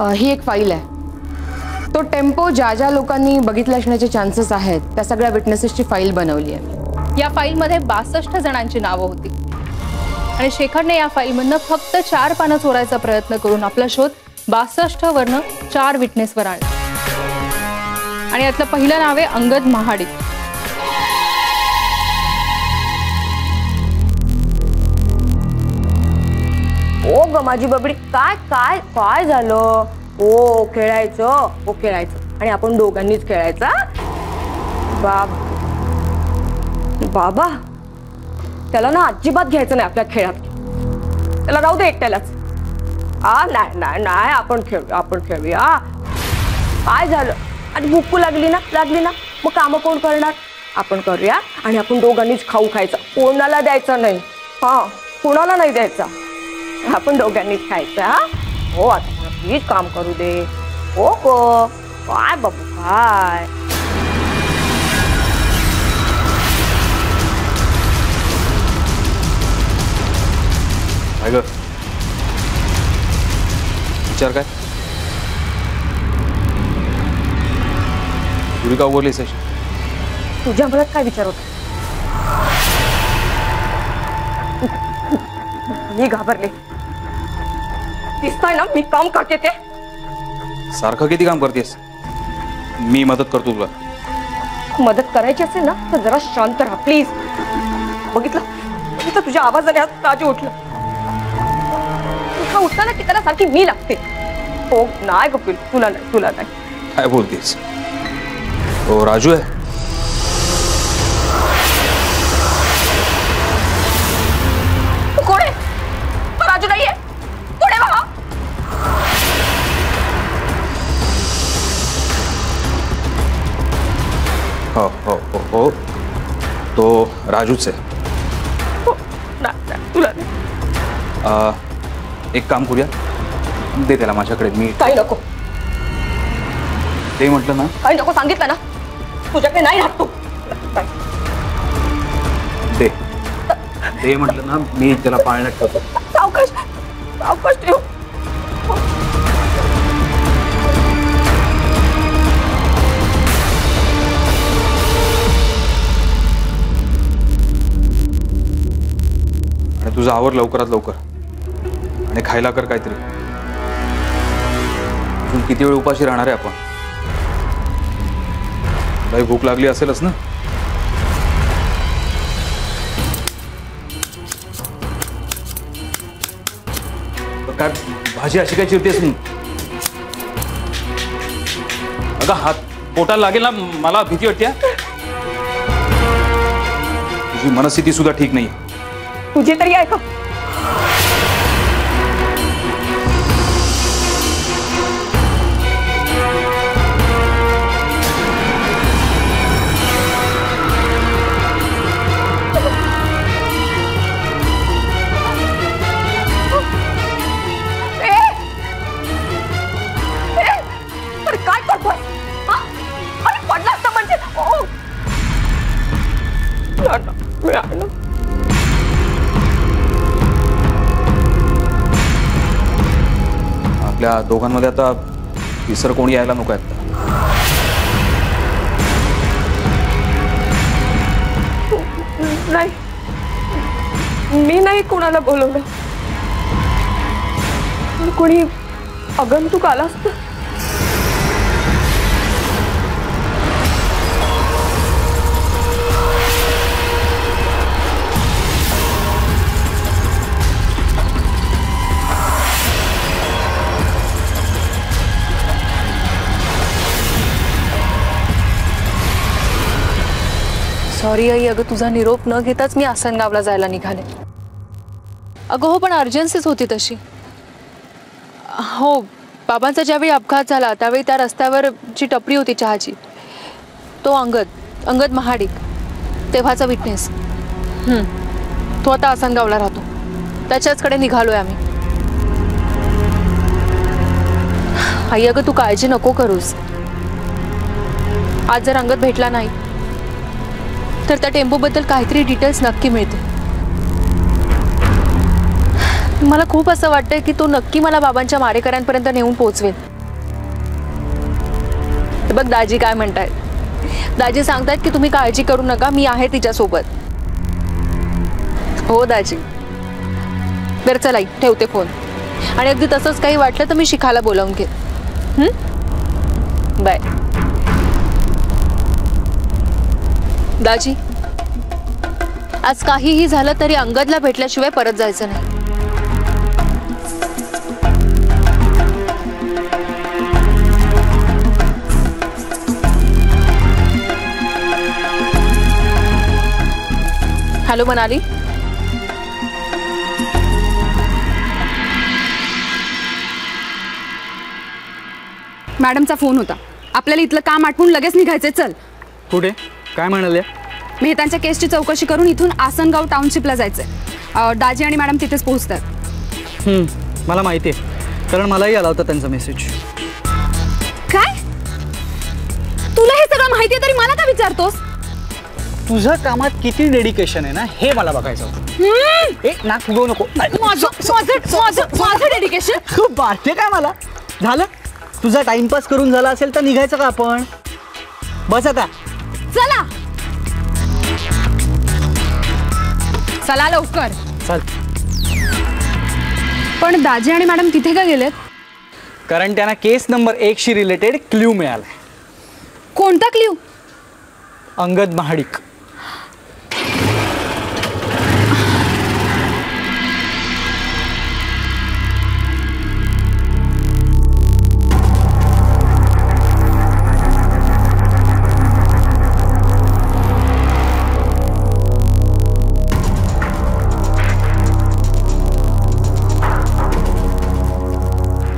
ही एक फाईल आहे. तो टेम्पो ज्या ज्या लोकांनी बघितला असण्याचे चान्सेस आहेत त्या सगळ्या विटनेसेसची फाईल बनवली आहे. या फाईलमध्ये 62 जणांची नावं होती आणि शेखरने या फाईलमधनं फक्त 4 पानं चोरायचा प्रयत्न करून आपला शोध 62 वरनं 4 विटनेसवर आणला. आणि यातलं पहिलं नाव आहे अंगद महाडिक. ओ ग माझी बबडी, काय काय काय झालं? ओ खेळायचं, ओ खेळायचं आणि आपण दोघांनीच खेळायचा. बाबा त्याला ना अजिबात घ्यायचं नाही आपल्या खेळात. त्याला राहू दे एकट्यालाच. नाही नाही नाही, आपण खेळूया. काय झालं? आणि भूक लागली ना मग कामं कोण करणार? आपण करूया आणि आपण दोघांनीच खाऊ खायचं. कोणाला द्यायचं नाही. कोणाला नाही द्यायचा. आपण दोघांनीच खायचं. हो आता मला प्लीज काम करू दे. हो गो काय बाबू काय. विचार काय तुरी का उरलीस? तुझ्या मनात काय विचार होता? मी घाबरले. दिसतंय ना मी काम करते ते. सारखं किती काम करतेस? मी मदत करतो तुला. मदत करायची असेल ना तर जरा शांत राहा प्लीज. बघितलं तुझ्या आवाजाने आज राजू उठला. उठला ना की त्याला सारखी मी लागते. हो नाही कपिल, तुला नाही. काय बोलतेस? हो राजू आहे. कोण आहे? राजू नाहीये. कोण आहे बाबा? हो तो राजूच आहे. तुला एक काम करूया, दे त्याला माझ्याकडे. मी काही नको. ते म्हटलं ना. काही नको सांगितलं ना. तुझ्याकडे नाही राहत तू. दे म्हटलं ना. मी त्याला पाळण्यात ठेवतो. सावकाश ठेव. आणि तुझं आवर लवकरात लवकर आणि खायला कर काहीतरी. अजून किती वेळ उपाशी राहणार आहे आपण? काही भूक लागली असेलच ना. काय भाजी अशी काय चिरतेस? अगं हात पोटाला लागेल ना. मला भीती वाटते. तुझी मनस्थिती सुद्धा ठीक नाही. तुझी तरी आहे का? काय करतोय? अरे पडला असता म्हणजे. आपल्या दोघांमध्ये आता तिसर कोणी यायला नको आता. नाही, मी नाही कोणाला बोलवलं. कोणी आगंतुक आला असतं. सॉरी आई, अगं तुझा निरोप न घेताच मी आसनगावला जायला निघाले. अगं हो, पण अर्जन्सीच होती तशी. हो, बाबांचा ज्यावेळी अपघात झाला त्यावेळी त्या रस्त्यावर जी टपरी होती चहाची, तो अंगद महाडिक, तेव्हाचा विटनेस. तो आता आसनगावला राहतो. त्याच्याचकडे निघालोय आम्ही. आई अगं तू काळजी नको करूस. आज जर अंगद भेटला नाही तर त्या टेम्पोबद्दल काहीतरी डिटेल्स नक्की मिळते. मला खूप असं वाटतंय की तो नक्की मला बाबांच्या मारेकऱ्यांपर्यंत नेऊन पोहोचवेल. बघ दाजी काय म्हणतायत. दाजी सांगतायत की तुम्ही काळजी करू नका, मी आहे तिच्यासोबत. हो दाजी. बरं चला ठेवते फोन. आणि अगदी तसंच काही वाटलं तर मी शिखाला बोलावून घे. बाय. दाजी, आज काहीही झालं तरी अंगदला भेटल्याशिवाय परत जायचं नाही. हॅलो मनाली. मॅडमचा फोन होता. आपल्याला इथलं काम आटपून लगेच निघायचंय. चल. कुठे? काय म्हणाले? मेहतांच्या केसची चौकशी करून इथून आसनगाव टाउनशिपला जायचंय. दाजी आणि मॅडम तिथेच पोहोचतात. मला माहिती आहे, कारण मलाही आला होता त्यांचा मेसेज. काय? तुला हे सगळं माहिती आहे तरी मला का विचारतोस? तुझं कामात किती डेडिकेशन आहे ना हे मला बघायचं होतं. एक नाक फुगवू नको. माझं डेडिकेशन? खूप बारते काय मला झालं. तुझा टाइमपास करून झाला असेल तर निघायचं का आपण? बस आता. चला चला लवकर. चल. पण दाजी आणि मॅडम तिथे का गेलेत? कारण त्यांना केस नंबर 1 शी रिलेटेड क्ल्यू मिळालाय. कोणता क्ल्यू? अंगद महाडिक.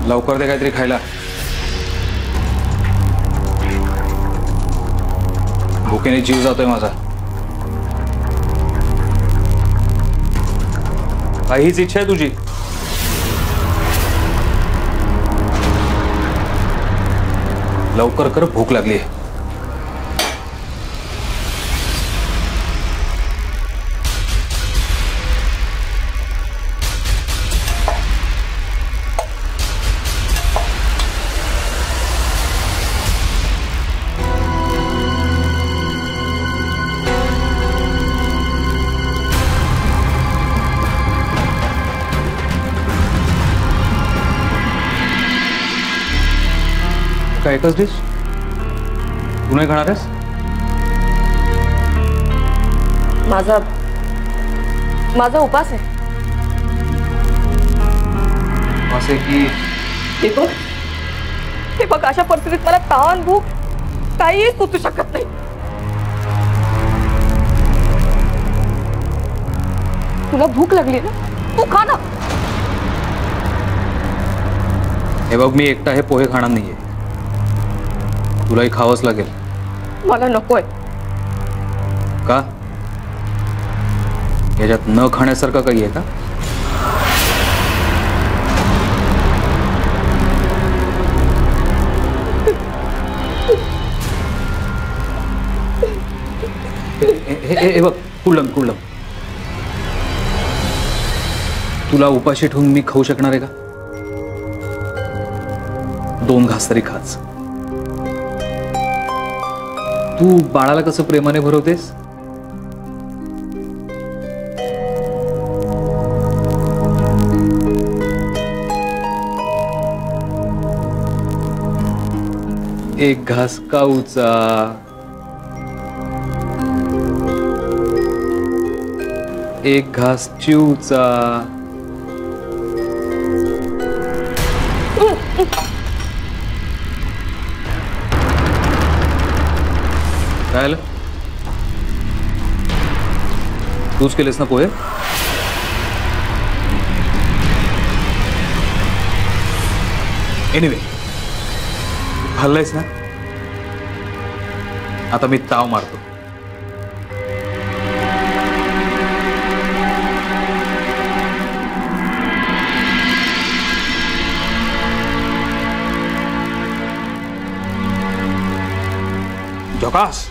लवकर दे काहीतरी खायला. भुकेने जीव जातोय माझा. काहीच इच्छा आहे तुझी? लवकर कर, भूक लागली. का एकच डिश? तू नाही खाणार आहेस? माझा उपास आहे. असे की हे बघ अशा परिस्थितीत मला ताण भूक काहीही सुचू शकत नाही. तुला भूक लागली ना, तू खा ना. हे बघ, मी एकटा हे पोहे खाणार नाहीये. तुलाही खावंच लागेल. मला नकोय. का? याच्यात न खाण्यासारखं काही आहे का? हे बघ, कुल्लम कुल्लम, तुला उपाशी ठेवून मी खाऊ शकणार आहे का? 2 घास तरी खाच. तू बाळाला कसं प्रेमाने भरवतेस? एक घास काऊचा, एक घास चिवचा. काय आलं? तूच केलेस ना पोहे? एनिवे, खाल्लंयस ना? आता मी ताव मारतो. झकास.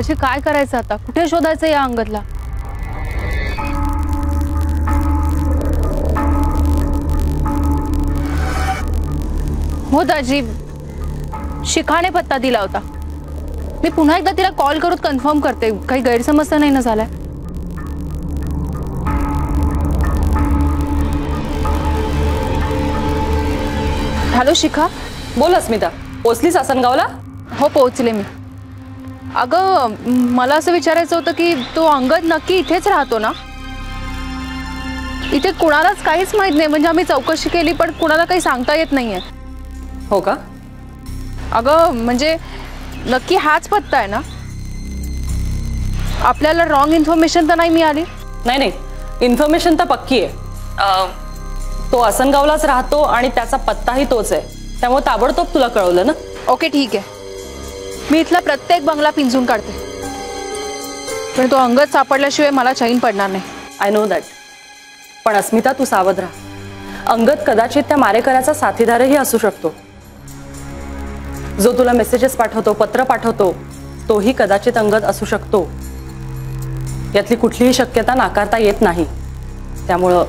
दाजी काय करायचं आता? कुठे शोधायचं या अंगदला? हो दाजी, शिखाने पत्ता दिला होता. मी पुन्हा एकदा तिला कॉल करून कन्फर्म करते. काही गैरसमज तर नाही ना झालाय? हॅलो शिखा. बोल अस्मिता, पोचलीस आसनगावला? हो पोहोचले मी. अगं मला असं विचारायचं होतं की तो अंगद नक्की इथेच राहतो ना? इथे कुणालाच काहीच माहित नाही. म्हणजे आम्ही चौकशी केली पण कुणाला काही सांगता येत नाहीये. हो का? अगं म्हणजे नक्की हाच पत्ता आहे ना? आपल्याला रॉंग इन्फॉर्मेशन तर नाही मिळाली? नाही, इन्फॉर्मेशन तर पक्की आहे. तो आसनगावलाच राहतो आणि त्याचा पत्ताही तोच आहे. त्यामुळे ताबडतोब तुला कळवलं ना. ओके ठीक आहे. मी इथला प्रत्येक बंगला पिंजून काढते. पण तो अंगद सापडल्याशिवाय मला चैन पडणार नाही. I know that. पण अस्मिता तू सावध राहा. अंगद कदाचित त्या मारेकऱ्याचा साथीदारही असू शकतो. जो तुला मेसेजेस पाठवतो, पत्र पाठवतो, तोही कदाचित अंगद असू शकतो. यातली कुठलीही शक्यता नाकारता येत नाही. त्यामुळं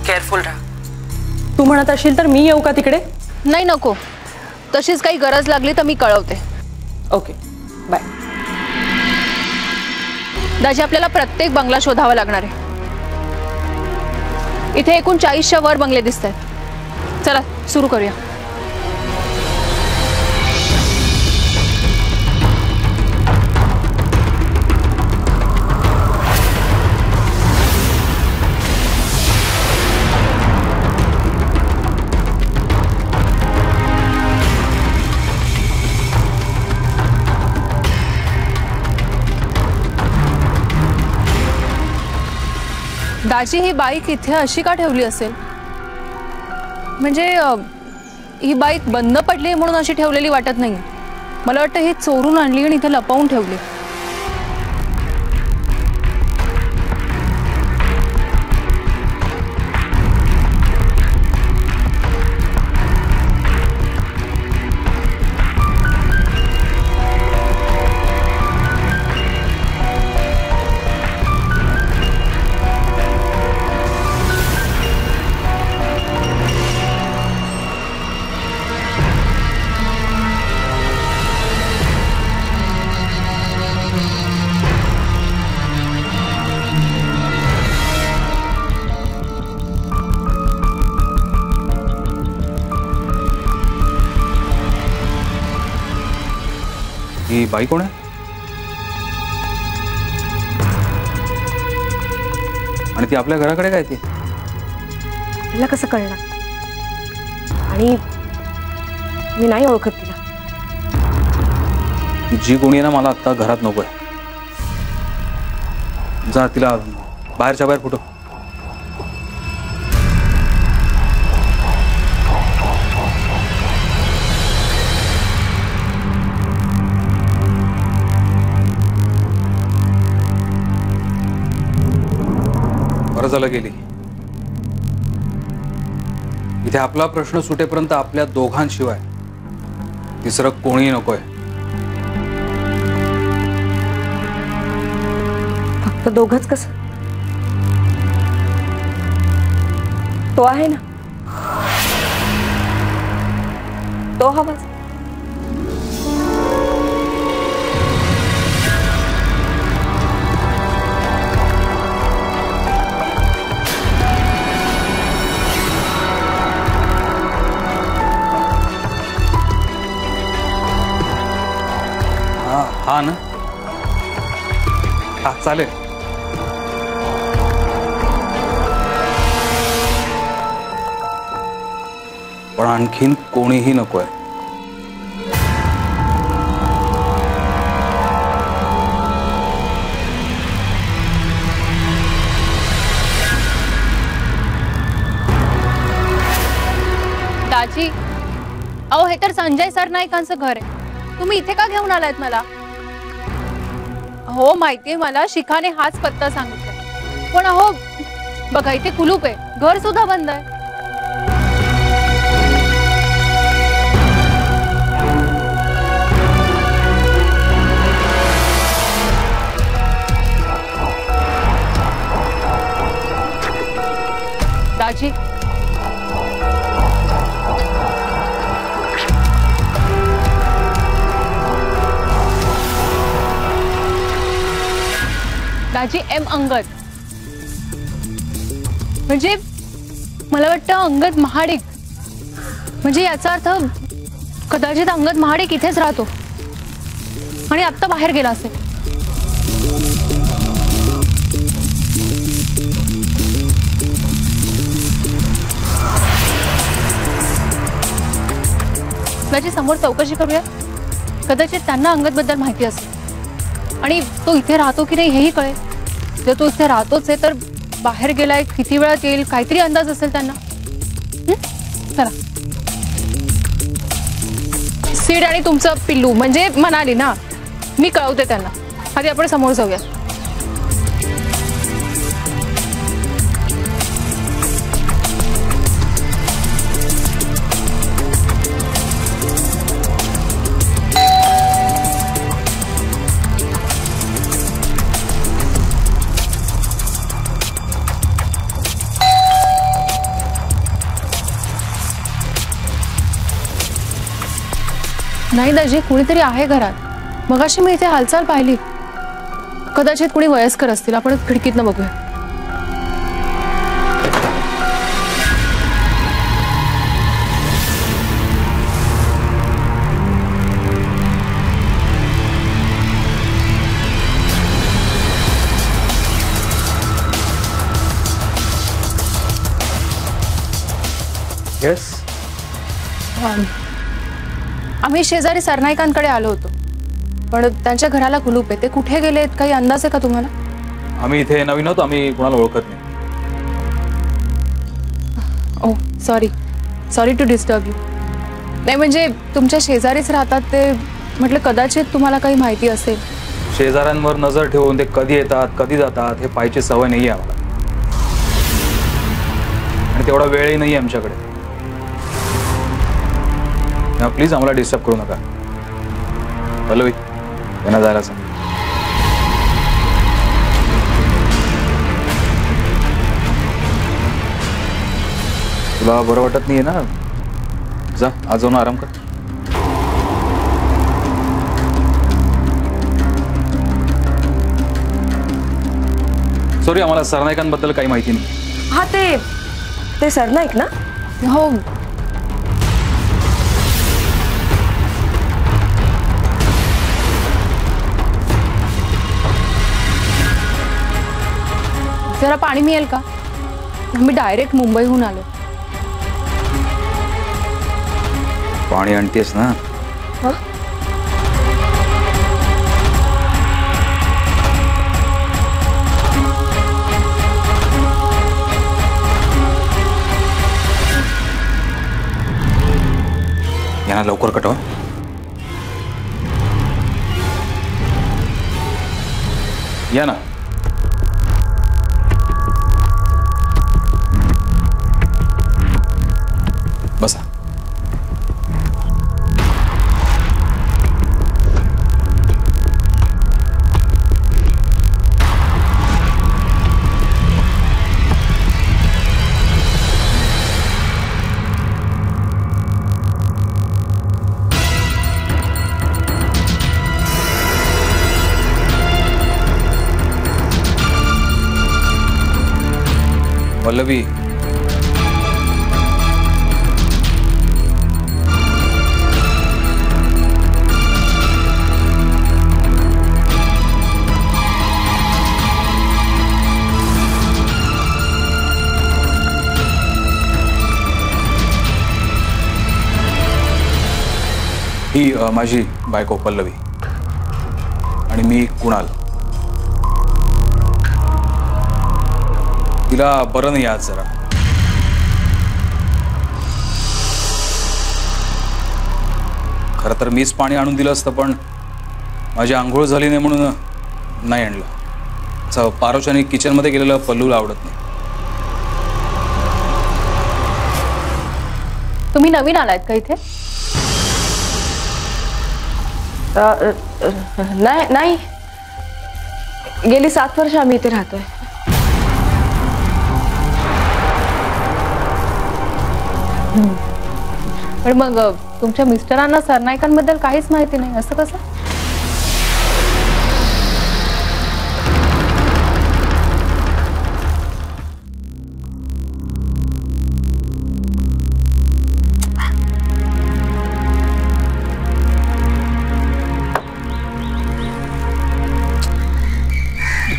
केअरफुल राहा. तू म्हणत असशील तर मी येऊ का तिकडे? नाही नको. तशीच काही गरज लागली तर मी कळवते. Okay bye. दाजी आपल्याला प्रत्येक बंगला शोधावा लागणार आहे. इथे एकूण 40च्या वर बंगले दिसत आहेत. चला सुरू करूया. दाजी ही बाईक इथे अशी का ठेवली असेल? म्हणजे ही बाईक बंद पडली म्हणून अशी ठेवलेली वाटत नाही. मला वाटतं ही चोरून आणली आणि इथे लपवून ठेवली. ही बाई कोण आहे? आणि ती आपल्या घराकडे काय? ती तिला कसं कळणार? आणि मी नाही ओळखत तिला. जी कोणी आहे ना, मला आता घरात नकोय. जा तिला बाहेरच्या बाहेर फुटव. बरं झालं गेली. इथे आपला प्रश्न सुटेपर्यंत आपल्या दोघांशिवाय तिसरं कोणीही नकोय. फक्त दोघंच कसं? तो आहे ना, तो हवाच. हा ना, हा चालेल. पण आणखीन कोणीही नकोय. दाजी अहो, हे तर संजय सरनाईकांचं घर आहे. तुम्ही इथे का घेऊन आलात मला? हो माहितीये मला, शिखाने हाच पत्ता सांगितला. पण अहो बघा, इथे कुलूप आहे, घर सुद्धा बंद आहे. दाजी दाजी एम अंगद, म्हणजे मला वाटतं अंगद महाडिक, म्हणजे याचा अर्थ कदाचित अंगद महाडिक इथेच राहतो आणि आत्ता बाहेर गेला असेल. दाजी समोर चौकशी करूया, कदाचित त्यांना अंगद बद्दल माहिती असेल आणि तो इथे राहतो की नाही हेही कळेल. जर तो इथे राहतोच आहे तर बाहेर गेलाय, किती वेळात येईल, काहीतरी अंदाज असेल त्यांना. चला सीड आणि तुमचं पिल्लू म्हणजे म्हणाली ना, मी कळवते त्यांना. आधी आपण समोर जाऊया. नाही दाजी, कुणीतरी आहे घरात. मगाशी मी इथे हालचाल पाहिली. कदाचित कुणी वयस्कर असतील. आपण खिडकीतनं बघूया. येस, आम्ही शेजारी सरनाईकांकडे आलो होतो, पण त्यांच्या घराला कुलूप आहे. ते कुठे गेलेत, काही अंदाज आहे का तुम्हाला? आम्ही इथे नवीन आहोत, आम्ही कोणाला ओळखत नाही. ओ सॉरी टू डिस्टर्ब यू. नाही म्हणजे तुमच्या शेजारीच राहतात ते, म्हटलं कदाचित तुम्हाला काही माहिती असेल. शेजाऱ्यांवर नजर ठेवून ते कधी येतात कधी जातात हे पाहायची सवय नाही आहे आम्हाला, आणि तेवढा वेळही नाही आहे आमच्याकडे. प्लीज आम्हाला डिस्टर्ब करू नका. पल्लवी, त्यांना जायला सांग. तुला बरं वाटत नाहीये ना? जा, आज जाऊन आराम कर. सॉरी, आम्हाला सरनाईकांबद्दल काही माहिती नाही. हा ते सरनाईक ना? हो. जरा पाणी मिळेल का? आम्ही डायरेक्ट मुंबईहून आलो. पाणी आणतेस ना? यांना लवकर कटवा. या ना. बसा. पल्लवी, ही माझी बायको पल्लवी आणि मी कुणाल. तिला बरं नाही आज जरा. खरं तर मीच पाणी आणून दिलं असतं, पण माझी आंघोळ झाली नाही म्हणून नाही आणलं. असं पारोशाने किचनमध्ये गेलेलं पल्लूला आवडत नाही. तुम्ही नवीन आलात का इथे? नाही, गेली 7 वर्ष आम्ही इथे राहतोय. पण मग तुमच्या मिस्टरांना सरनाईकांबद्दल काहीच माहिती नाही असं कसं?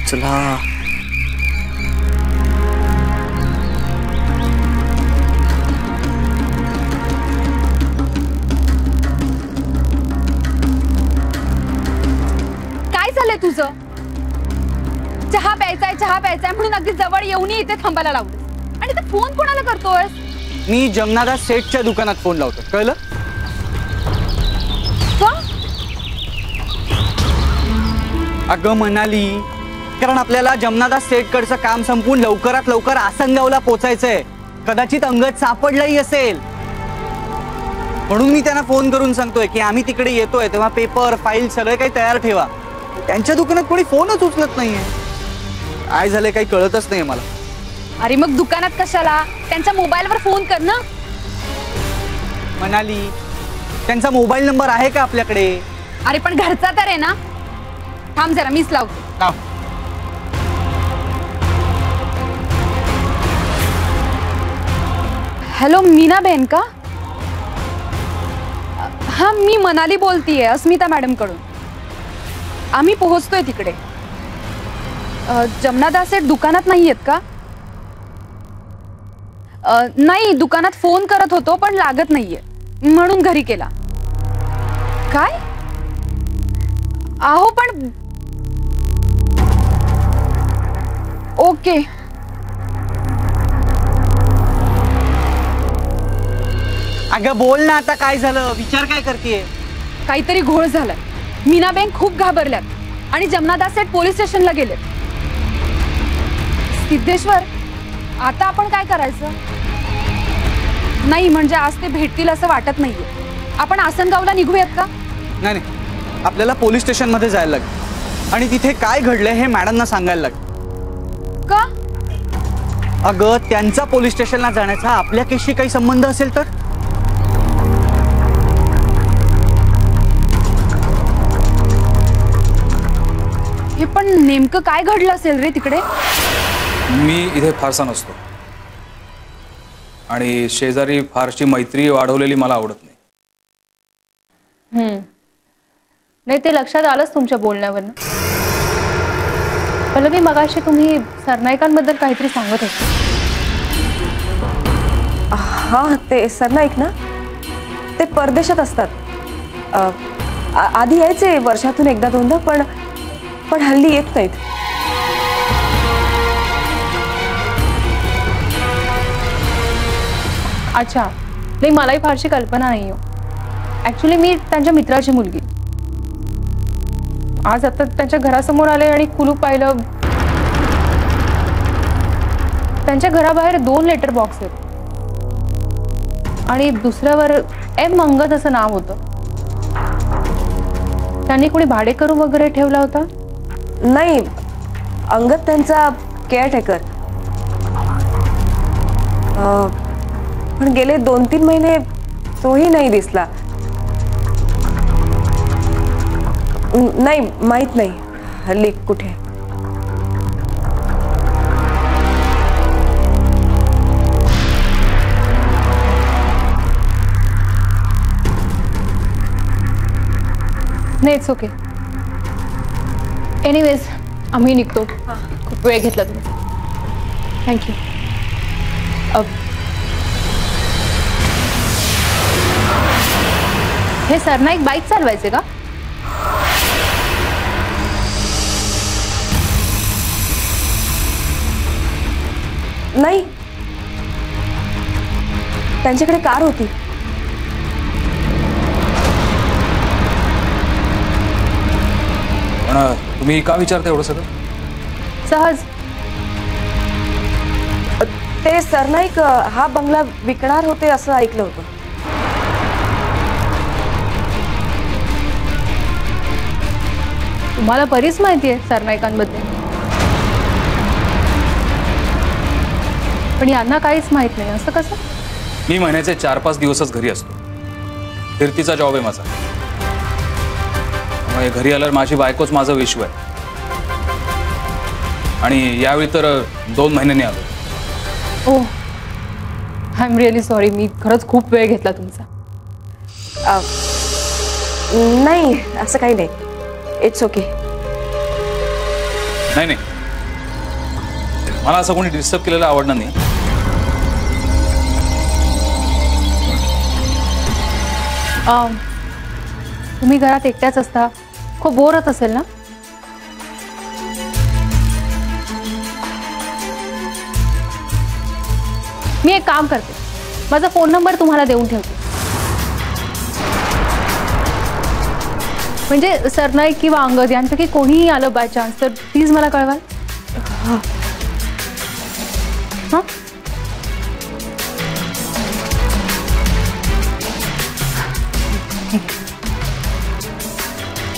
चला काय झालंय तुझं? चहा प्यायचाय म्हणून अगदी जवळ येऊनही इथे थांबायला लावलं. आणि ते फोन कोणाला करतोयस? मी जमनादास सेठच्या दुकानात फोन लावतो, कळलं? का? अगं मनाली, कारण आपल्याला जमनादास सेठकडचं काम संपून लवकरात लवकर आसनगावला पोचायचंय. कदाचित अंगद सापडलंही असेल, म्हणून मी त्यांना फोन करून सांगतोय की आम्ही तिकडे येतोय, तेव्हा पेपर फाईल सगळे काही तयार ठेवा. त्यांच्या दुकानात कोणी फोनच उचलत नाहीये. काय झालंय काही कळतच नाही मला. अरे मग दुकानात कशाला? त्यांच्या मोबाईलवर फोन कर ना. मनाली, त्यांचा मोबाईल नंबर आहे का आपल्याकडे? अरे पण घरचा तर आहे ना. थांब जरा, मीच लावतो. हॅलो, मीना बहन का? हा, मी मनाली बोलतीये, अस्मिता मॅडम कडून. आम्ही पोहोचतोय तिकडे. जमनादास सेठ दुकानात नाही आहेत का? नाही, दुकानात फोन करत होतो पण लागत नाहीये, म्हणून घरी केला. काय? आहो पण ओके. अगं बोल ना, आता काय झालं? विचार काय करतेय? काहीतरी घोळ झालाय. मीनाबेन खूप घाबरल्यात आणि जमनादास सेठ पोलीस स्टेशनला गेलेत. सिद्धेश्वर, आता आपण काय करायचं? नाही म्हणजे आज ते भेटतील असं वाटत नाहीये. आपण आसनगावला निघूयात का? नाही नाही, आपल्याला पोलीस स्टेशन मध्ये जायला लागेल आणि तिथे काय घडलंय हे मॅडमना सांगायला लागेल. का? अगं, त्यांचा पोलीस स्टेशनला जाण्याचा आपल्या केसशी काही संबंध असेल तर? हे पण नेमकं काय घडलं असेल रे तिकडे? मी इथे फारसा नसतो आणि शेजारी फारशी मैत्री वाढवलेली मला आवडत नाही. नाही, ते लक्षात आलंच तुमच्या बोलण्यावरनं. पल्लवी, मगाशी तुम्ही सरनाईकांबद्दल काहीतरी सांगत होते. हा, ते सरनाईक ना, ते परदेशात असतात. आधी यायचे वर्षातून एकदा दोनदा, पण हल्ली येत नाहीत. अच्छा, नाही, मलाही फारशी कल्पना नाही हो. ॲक्च्युली मी त्यांच्या मित्राची मुलगी. आज आता त्यांच्या घरासमोर आले आणि कुलूप पाहिलं. त्यांच्या घराबाहेर 2 लेटर बॉक्स आहेत आणि दुसऱ्यावर एम अंगद असं नाव होतं. त्यांनी कोणी भाडेकरू वगैरे ठेवला होता? नाही, अंगद त्यांचा केअरटेकर. पण गेले 2-3 महिने तोही नाही दिसला. नाही, माहित नाही हल्ली कुठे. नाही, इट्स ओके. एनिवेज, आम्ही निघतो. खूप वेळ घेतला तुम्ही. थँक्यू. हे सरनाईक बाईक चालवायचे का? नाही, त्यांच्याकडे कार होती. पण तुम्ही का विचारता एवढं सगळं? सहज. ते सरनाईक हा बंगला विकणार होते असं ऐकलं होतं. तुम्हाला बरीच माहिती आहे सरनाईकांबद्दल, पण यांना काहीच माहित नाही. असं कसं? मी महिन्याचे 4-5 दिवसच घरी असतो. फिरतीचा जॉब आहे माझा. त्यामुळे घरी आल्यावर माझी बायकोच माझं विश्व आहे. आणि यावेळी तर 2 महिन्यांनी आलो. ओह, आय एम रिअली सॉरी. मी खरंच खूप वेळ घेतला तुमचा. नाही, असं काही नाही. It's okay. नाही, मला असं कोणी डिस्टर्ब केलेलं आवडणार नाही. तुम्ही घरात एकट्याच असता, खूप बोर होत असेल ना? मी एक काम करते, माझा फोन नंबर तुम्हाला देऊन ठेवते. म्हणजे सरनाईक किंवा अंगद यांपैकी कोणीही आलं बाय चान्स तर प्लीज मला कळवाल. हां,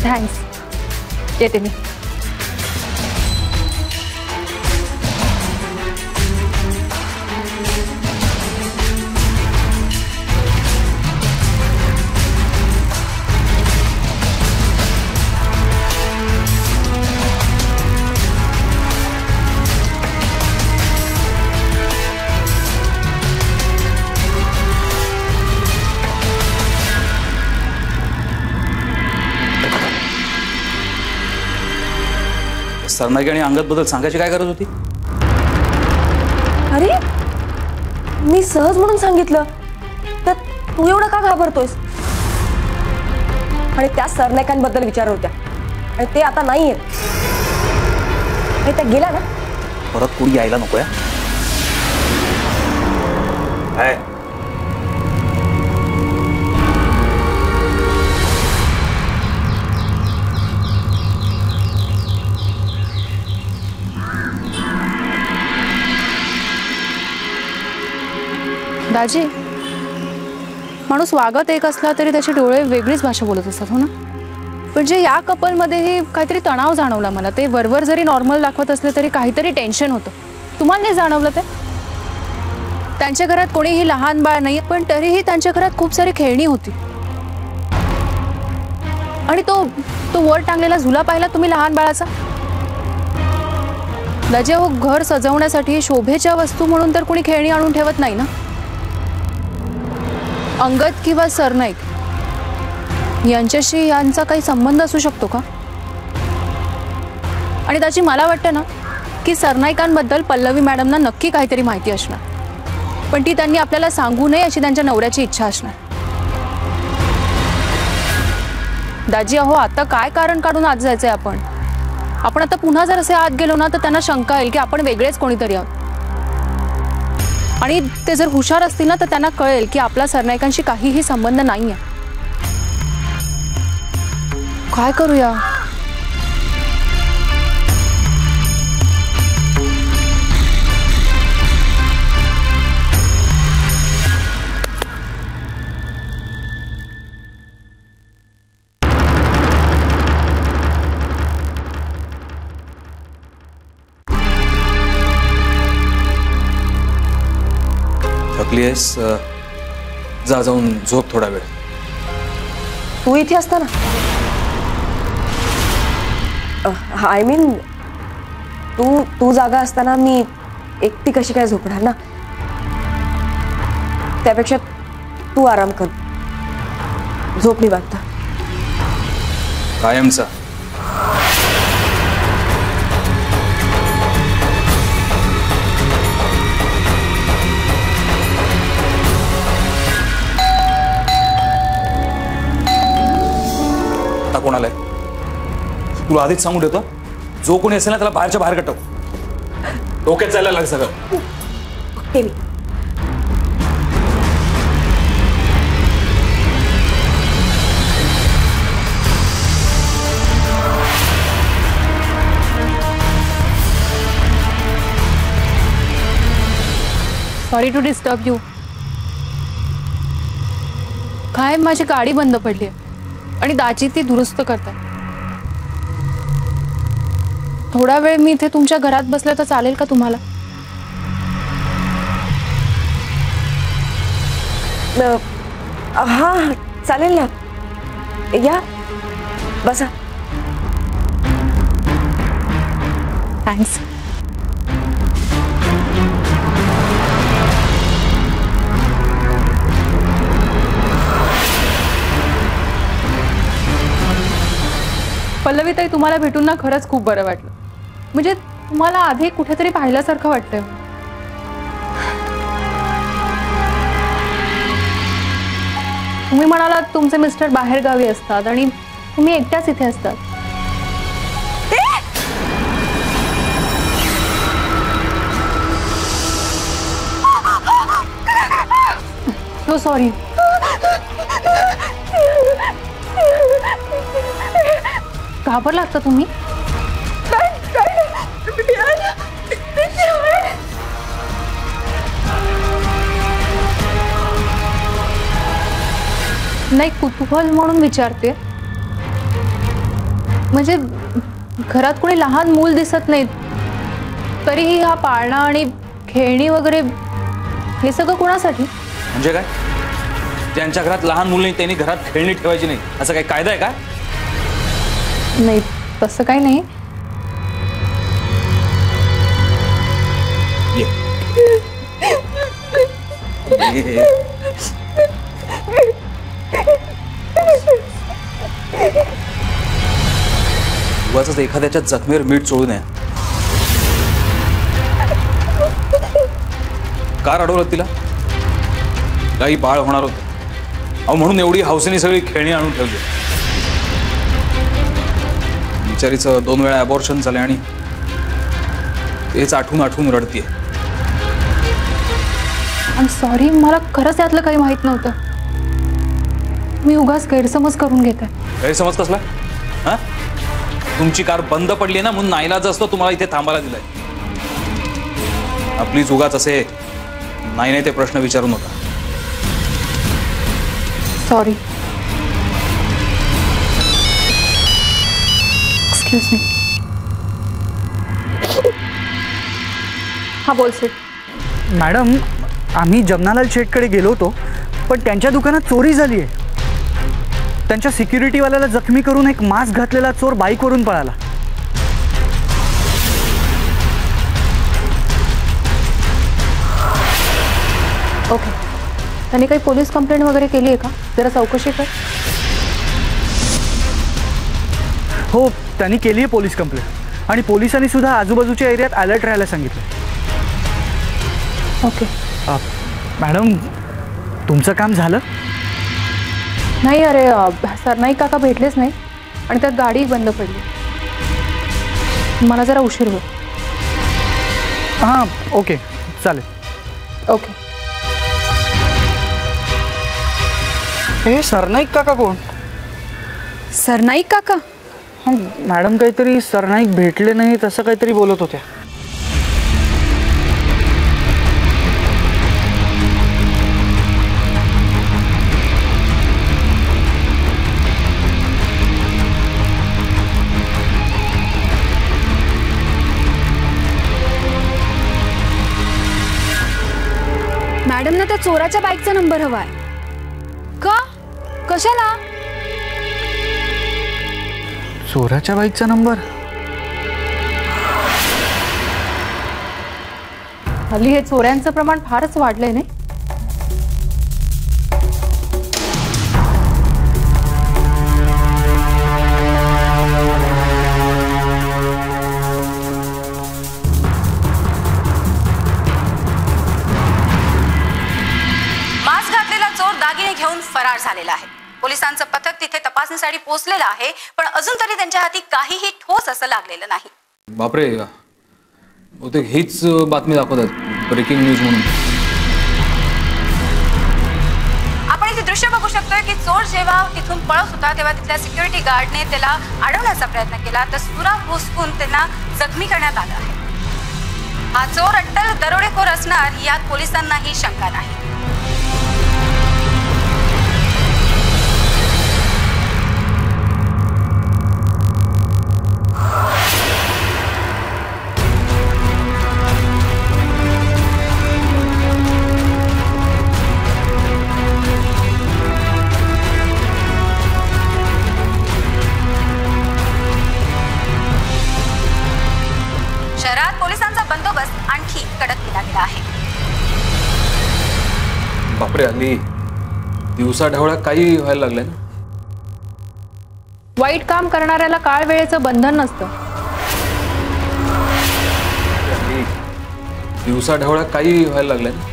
थँक्स. येते मी. सरनाईक आणि अंगद बद्दल सांगायची काय गरज होती? अरे, मी सहज म्हणून सांगितलं तर तू एवढं का घाबरतोयस? आणि त्या सरनाईकांबद्दल विचार होत्या आणि ते आता नाही आहेत. आणि त्या गेल्या ना. परत कोणी यायला नकोय. दाजी, माणूस वागत एक असला तरी त्याचे डोळे वेगळीच भाषा बोलत असतात, हो ना? म्हणजे या कपलमध्येही काहीतरी तणाव जाणवला मला. ते वरवर जरी नॉर्मल दाखवत असले तरी काहीतरी टेन्शन होतं. तुम्हाला नाही जाणवलं ते? त्यांच्या घरात कोणीही लहान बाळ नाही, पण तरीही त्यांच्या घरात खूप सारी खेळणी होती. आणि तो वर टांगलेला झुला पाहिला तुम्ही लहान बाळाचा? दाजी, हो, घर सजवण्यासाठी शोभेच्या वस्तू म्हणून तर कोणी खेळणी आणून ठेवत नाही ना. अंगद किंवा सरनाईक यांच्याशी यांचा काही संबंध असू शकतो का? आणि त्याची मला वाटतं ना की सरनाईकांबद्दल पल्लवी मॅडमना नक्की काहीतरी माहिती असणार, पण ती त्यांनी आपल्याला सांगू नये अशी त्यांच्या नवऱ्याची इच्छा असणार. दाजी, अहो, आता काय कारण काढून आत जायचंय आपण आता पुन्हा जर असे आत गेलो ना तर त्यांना शंका येईल की आपण वेगळेच कोणीतरी आहोत. आणि ते जर हुशार असतील ना तर त्यांना कळेल की आपला सरनाईकांशी काहीही संबंध नाहीये. काय करूया? थकली आहेस? जा, जाऊन झोप थोडा वेळ. तू इथे असताना, आय मीन तू जागा असताना मी एकटी कशी काय झोपणार ना. त्यापेक्षा तू आराम कर, झोप निवांत. कायमचा. कोणाला तुला आधीच सांगून देतो, जो कोणी असेल ना त्याला बाहेरच्या बाहेर कटव. डोक्यात जायला लाग सगळं. Sorry to disturb you. काय, माझी गाडी बंद पडली आहे आणि दाजी ती दुरुस्त करतात. थोडा वेळ मी इथे तुमच्या घरात बसले तर चालेल का तुम्हाला? हा चालेल ना, या बसा. थँक्स. पल्लवीताई, तुम्हाला भेटून ना खरंच खूप बरं वाटलं. म्हणजे तुम्हाला आधी कुठेतरी पाहिल्यासारखं वाटतंय. तुम्ही म्हणालात तुमचे मिस्टर बाहेर गावी असतात आणि तुम्ही एकट्याच इथे असतात. So sorry. घाबरलात का तुम्ही? नाही, कुतूहल म्हणून विचारते. म्हणजे घरात कोणी लहान मूल दिसत नाही, तरीही हा पाळणा आणि खेळणी वगैरे हे सगळं कोणासाठी? म्हणजे काय, ज्यांच्या घरात लहान मुलं नाही त्यांनी घरात खेळणी ठेवायची नाही असं काही कायदा आहे का? नाही, तसं काही नाही. उगाचच एखाद्याच्या जखमेवर मीठ चोळू नये. कार अडवलं तिला? काही बाळ होणार होतं अहो, म्हणून एवढी हौसेने सगळी खेळणी आणून ठेवली. बिचारीचं 2 वेळा अबॉर्शन झाले आणि तेच आठवून आठवून रडतीये. आय एम सॉरी, मला खरंच यातलं काही माहित नव्हतं. मी उगाच गैरसमज करून घेते. गैरसमज कसला? हा, तुमची कार बंद पडली ना म्हणून नाईलाज असतो तुम्हाला इथे थांबायला दिलाय. आपलीच उगाच असे नाही ते प्रश्न विचारू नका. सॉरी. Excuse me. हा, बोल सेठ. मॅडम, आम्ही जमनालाल शेठकडे गेलो होतो, पण त्यांच्या दुकानात चोरी झाली आहे. त्यांच्या सिक्युरिटीवाल्याला जखमी करून एक मास्क घातलेला चोर बाईकवरून पळाला. ओके. त्यांनी काही पोलीस कंप्लेंट वगैरे केली आहे का? जरा चौकशी कर. हो, त्यांनी केली आहे पोलीस कंप्लेंट आणि पोलिसांनी सुद्धा आजूबाजूच्या एरियात अलर्ट राहायला सांगितलं. ओके. मॅडम, तुमचं काम झालं? नाही, अरे सरनाईक काका भेटलेच नाही आणि त्यात गाडी बंद पडली. मला जरा उशीर होईल. हां, ओके, चालेल. ओके. हे सरनाईक काका कोण? सरनाईक काका? हां, मॅडम काहीतरी सरनाईक भेटले नाही तसं काहीतरी बोलत होत्या. मॅडम ना त्या चोराच्या बाईकचा नंबर हवाय. का? कशाला? चोराच्या बाईकचा नंबर? हल्ली हे चोऱ्यांचं प्रमाण फारच वाढलंय नाही? घेऊन फरार झालेला आहे. पोलिसांचं पथक तिथे तपासणीसाठी पोहोचलेलं आहे, पण अजून तरी त्यांच्या हाती काहीही ठोस असं लागलेलं नाही. बापरे, बहुतेक हीच बातमी दाखवतात, ब्रेकिंग न्यूज म्हणून. आपण इथे दृश्य बघू शकतोय की चोर जेव्हा तिथून पळत होता तेव्हा तिथल्या सिक्युरिटी गार्डने त्याला अडवण्याचा प्रयत्न केला, तर सुरा घुसकून त्यांना जखमी करण्यात आलं आहे. हा चोर अट्टल दरोडेखोर असणार यात पोलिसांनाही शंका नाही. बंदोबस्त आणखी कडक केला गेला आहे. बापरे, हल्ली दिवसा ढवळ्या काही व्हायला लागलंय ना. वाईट काम करणाऱ्याला काळ वेळेचं बंधन नसतं. हल्ली दिवसा ढवळ्या काही व्हायला लागलंय ना.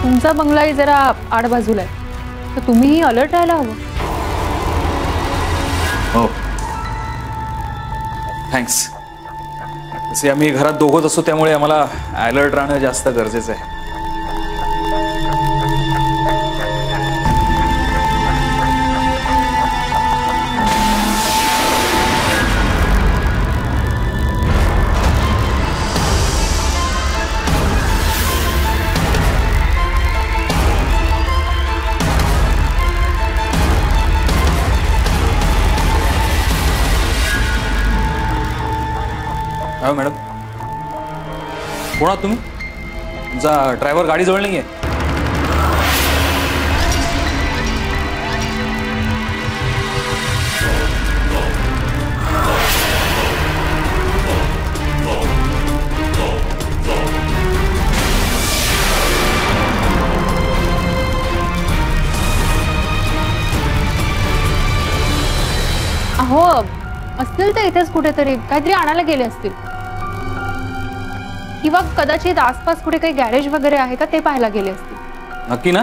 तुमचा बंगलाही जरा आडबाजूला आहे, तर तुम्हीही अलर्ट राहायला हवं. हो, थँक्स. तसे आम्ही घरात दोघंच असतो, त्यामुळे आम्हाला अलर्ट राहणं जास्त गरजेचं आहे. मॅडम, कोण आहात तुम्ही? तुमचा ड्रायव्हर गाडीजवळ नाहीये. अहो, असतील तर इथेच कुठेतरी काहीतरी आणायला गेले असतील, किंवा कदाचित आसपास कुठे काही गॅरेज वगैरे आहे का ते पाहायला गेले असतील. नक्की ना?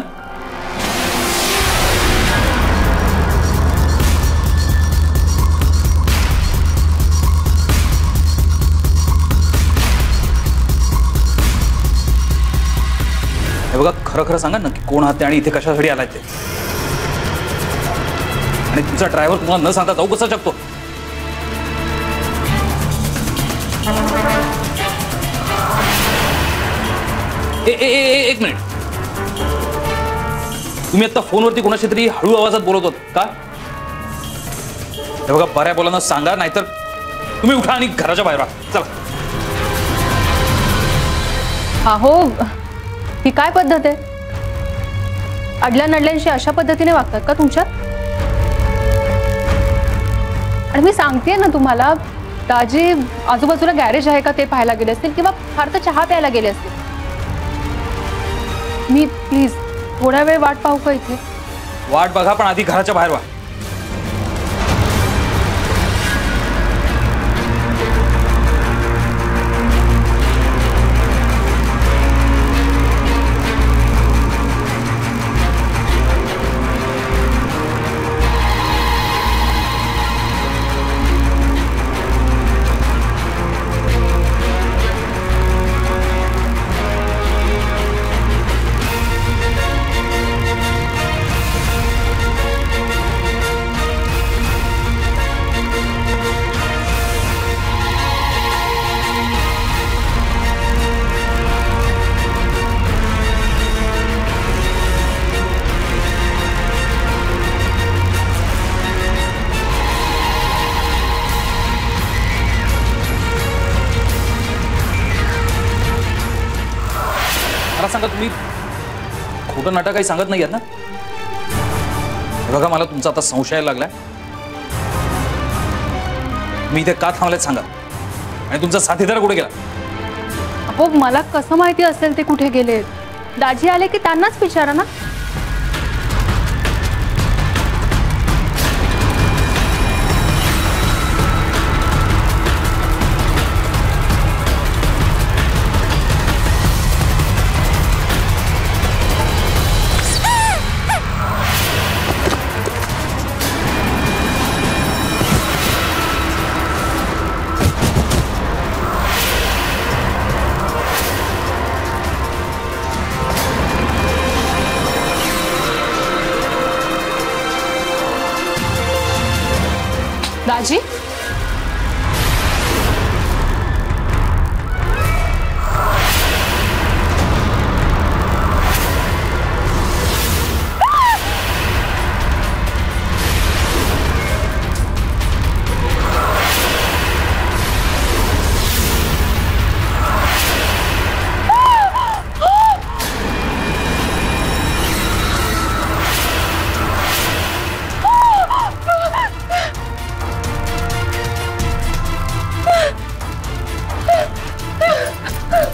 हे बघा, खरं खरं सांगा नक्की कोण आहात आणि इथे कशासाठी आलाय ते. आणि तुमचा ड्रायव्हर तुम्हाला न सांगता जाऊ कसा शकतो? एक मिनिट, तुम्ही आता फोनवरती कोणाशी तरी हळू आवाजात बोलत होत का? हे बघा, बऱ्या बोलांना सांगा, नाहीतर तुम्ही उठा आणि घराच्या बाहेर राहा. चला. अहो, ही काय पद्धत आहे? अडल्या नडल्यांशी अशा पद्धतीने वागतात का तुमच्यात? आणि मी सांगतेय ना तुम्हाला, दाजी आजूबाजूला गॅरेज आहे का ते पाहायला गेले असतील, किंवा फार तर चहा प्यायला गेले असतील. मी प्लीज थोडा वेळ वाट पाहू का इथे? वाट बघा, पण आधी घराच्या बाहेर व्हा. मला सांगा, तुम्ही खोटं नाटक काही सांगत नाही ना? बघा, मला तुमचा आता संशय लागलाय. मी इथे का थांबलाय सांगा, आणि तुमचा साथीदार कुठे गेला? अहो, मला कसं माहिती असेल ते कुठे गेले? दाजी आले की त्यांनाच विचारा ना. दाजी,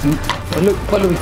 पल्लवी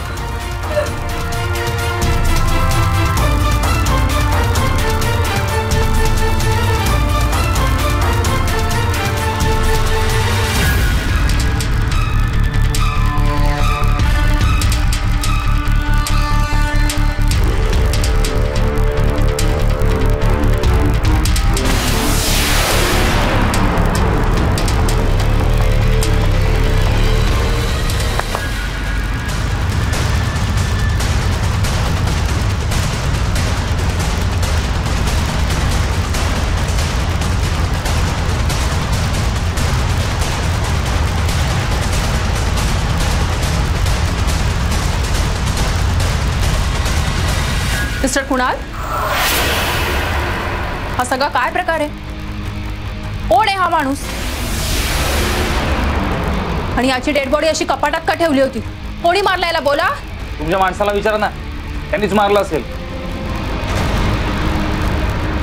मिस्टर कुणाल, हा सगळा काय प्रकार आहे? कोण आहे हा माणूस? आणि याची डेड बॉडी अशी कपाटात का ठेवली होती? कोणी मारला याला? बोला. तुमच्या माणसाला विचारा ना, त्यांनीच मारलं असेल.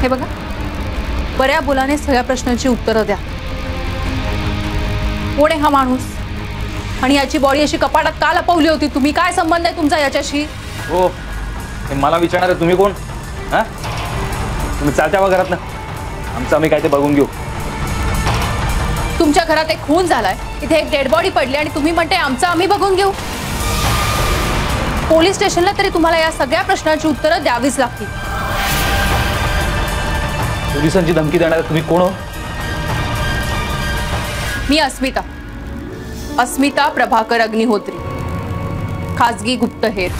हे बघा, बऱ्या बोलाने सगळ्या प्रश्नांची उत्तरं द्या. कोण आहे हा माणूस? आणि याची बॉडी अशी कपाटात का लपवली होती? तुम्ही काय संबंध आहे तुमचा याच्याशी? हो, मला विचारणार आहे तुम्ही कोण? हा, तुम्ही चालत्या वा घरात ना, आमचं आम्ही काय ते बघून घेऊ. तुमच्या घरात एक खून झालाय, इथे एक डेड बॉडी पडली आणि तुम्ही म्हणताय आमचं आम्ही बघून घेऊ. पोलीस स्टेशनला तरी तुम्हाला या सगळ्या प्रश्नांची उत्तरं द्यावीच लागतील. पोलिसांची धमकी देणार तुम्ही कोण हो? मी अस्मिता प्रभाकर अग्निहोत्री, खाजगी गुप्तहेर.